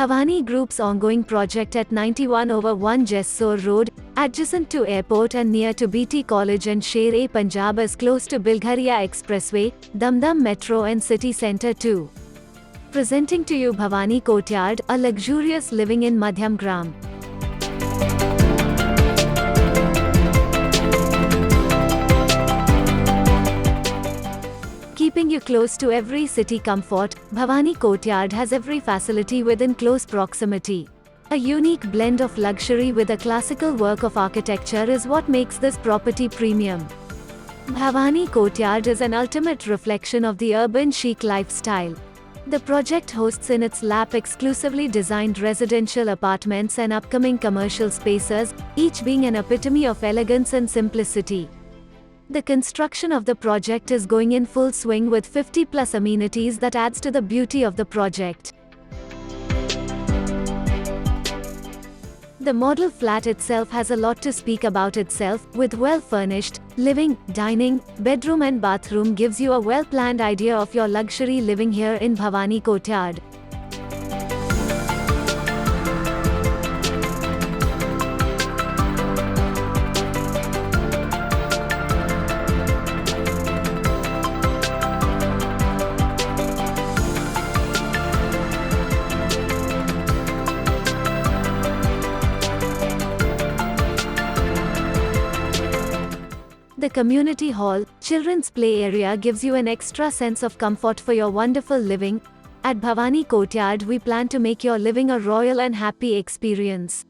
Bhawani Group's ongoing project at 91/1 Jessore Road, adjacent to airport and near to BT College and Sher-e-Punjab is close to Bilgharia Expressway, Dum Metro and City Centre too. Presenting to you Bhawani Courtyard, a luxurious living in Madhyamgram. Keeping you close to every city comfort, Bhawani Courtyard has every facility within close proximity. A unique blend of luxury with a classical work of architecture is what makes this property premium. Bhawani Courtyard is an ultimate reflection of the urban chic lifestyle. The project hosts in its lap exclusively designed residential apartments and upcoming commercial spaces, each being an epitome of elegance and simplicity. The construction of the project is going in full swing with 50+ amenities that adds to the beauty of the project. The model flat itself has a lot to speak about itself, with well-furnished, living, dining, bedroom and bathroom gives you a well-planned idea of your luxury living here in Bhawani Courtyard. The community hall, children's play area gives you an extra sense of comfort for your wonderful living. At Bhawani Courtyard we plan to make your living a royal and happy experience.